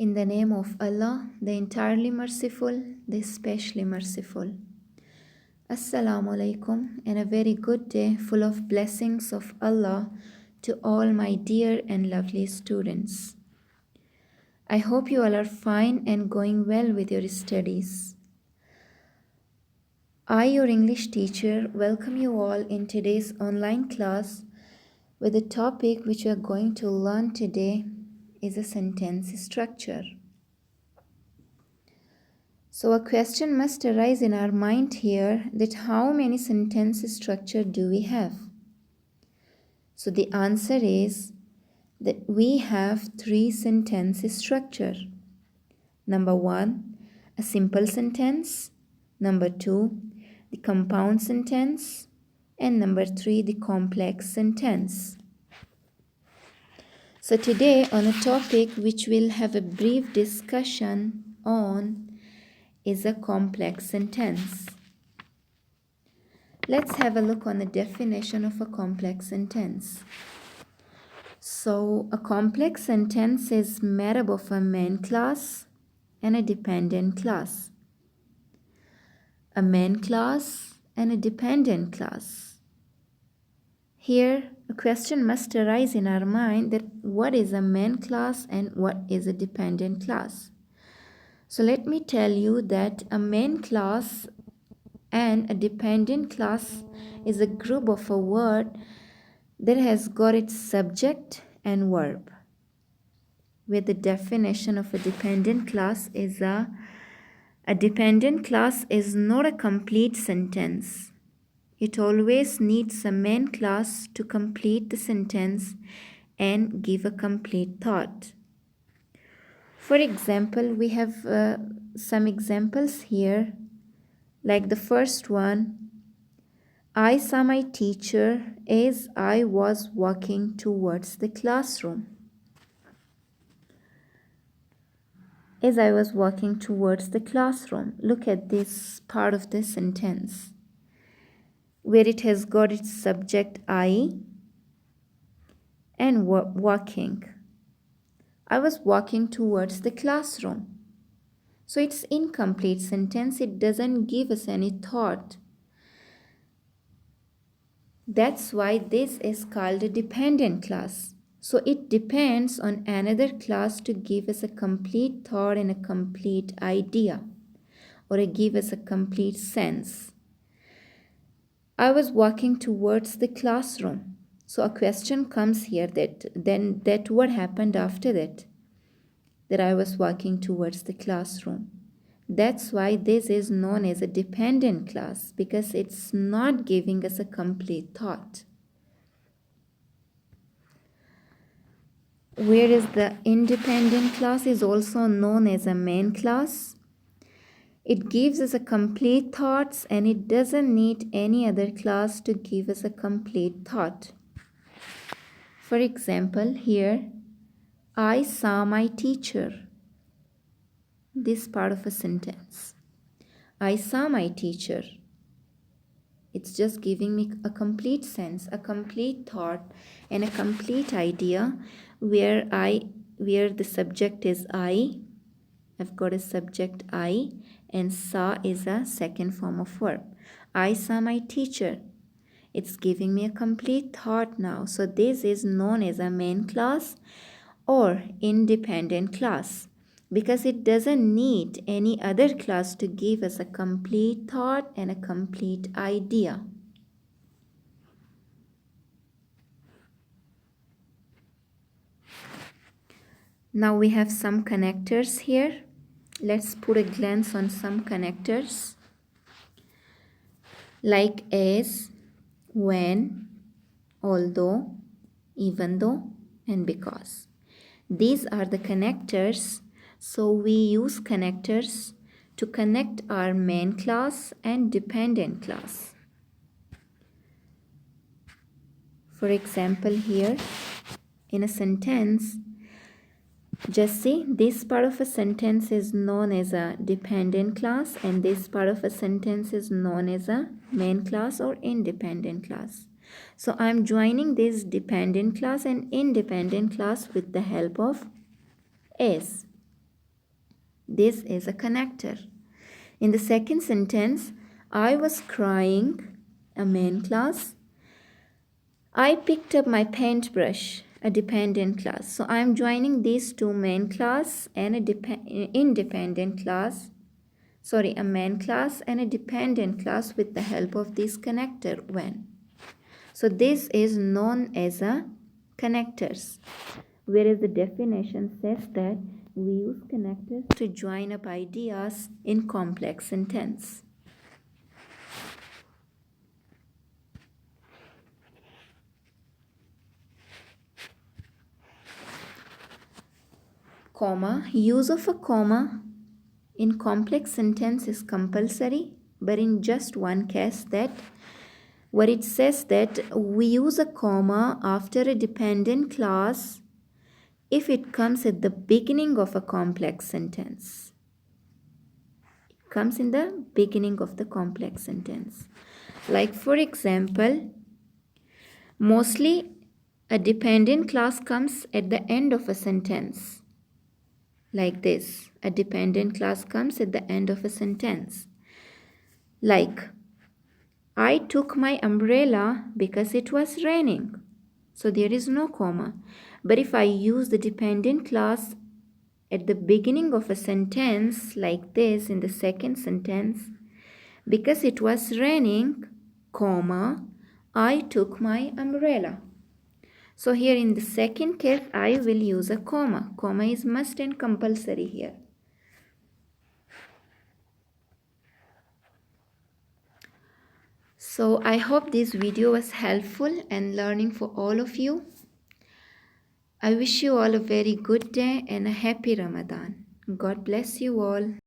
In the name of Allah, the entirely merciful, the especially merciful. Assalamu alaikum, and a very good day full of blessings of Allah to all my dear and lovely students. I hope you all are fine and going well with your studies. I, your English teacher, welcome you all in today's online class with the topic which we are going to learn today is a sentence structure. So a question must arise in our mind here that how many sentence structure do we have? So the answer is that we have 3 sentence structure. Number 1, a simple sentence. Number 2, the compound sentence. And number 3, the complex sentence. So today on a topic which we'll have a brief discussion on is a complex sentence. Let's have a look on the definition of a complex sentence. So a complex sentence is made up of a main clause and a dependent clause. A main clause and a dependent clause. Here a question must arise in our mind that what is a main clause and what is a dependent clause. So let me tell you that a main clause and a dependent clause is a group of a word that has got its subject and verb. Where the definition of a dependent clause is a dependent clause is not a complete sentence. It always needs a main clause to complete the sentence and give a complete thought. For example, we have some examples here, like the first one, I saw my teacher as I was walking towards the classroom. As I was walking towards the classroom. Look at this part of the sentence, where it has got its subject I and walking. I was walking towards the classroom. So it's incomplete sentence. It doesn't give us any thought. That's why this is called a dependent clause. So it depends on another clause to give us a complete thought and a complete idea, or give us a complete sense. I was walking towards the classroom. So a question comes here that what happened after that? That I was walking towards the classroom. That's why this is known as a dependent clause, because it's not giving us a complete thought. Whereas the independent clause is also known as a main clause. It gives us a complete thoughts and it doesn't need any other clause to give us a complete thought. For example, here, I saw my teacher. This part of a sentence. I saw my teacher. It's just giving me a complete sense, a complete thought, and a complete idea where the subject is I. I've got a subject I, and saw is a second form of verb. I saw my teacher. It's giving me a complete thought now. So this is known as a main clause or independent clause, because it doesn't need any other clause to give us a complete thought and a complete idea. Now we have some connectors here. Let's put a glance on some connectors, like as, when, although, even though, and because. These are the connectors. So we use connectors to connect our main clause and dependent clause. For example, here in a sentence, just see this part of a sentence is known as a dependent clause and this part of a sentence is known as a main clause or independent clause. So I'm joining this dependent clause and independent clause with the help of as. this is a connector. In the second sentence, I was crying, a main class. I picked up my paintbrush, a dependent class. So I am joining these two main class and independent class. A main class and a dependent class with the help of this connector when. So this is known as a connectors. Whereas the definition says that we use connectors to join up ideas in complex sentence. Comma. Use of a comma in complex sentence is compulsory, but in just one case, that where it says that we use a comma after a dependent class if it comes at the beginning of a complex sentence. It comes in the beginning of the complex sentence. Like for example, mostly a dependent class comes at the end of a sentence. Like this, a dependent class comes at the end of a sentence. Like, I took my umbrella because it was raining. So there is no comma. But if I use the dependent class at the beginning of a sentence like this in the second sentence, because it was raining, comma, I took my umbrella. So here in the second case, I will use a comma. Comma is must and compulsory here. So I hope this video was helpful and learning for all of you. I wish you all a very good day and a happy Ramadan. God bless you all.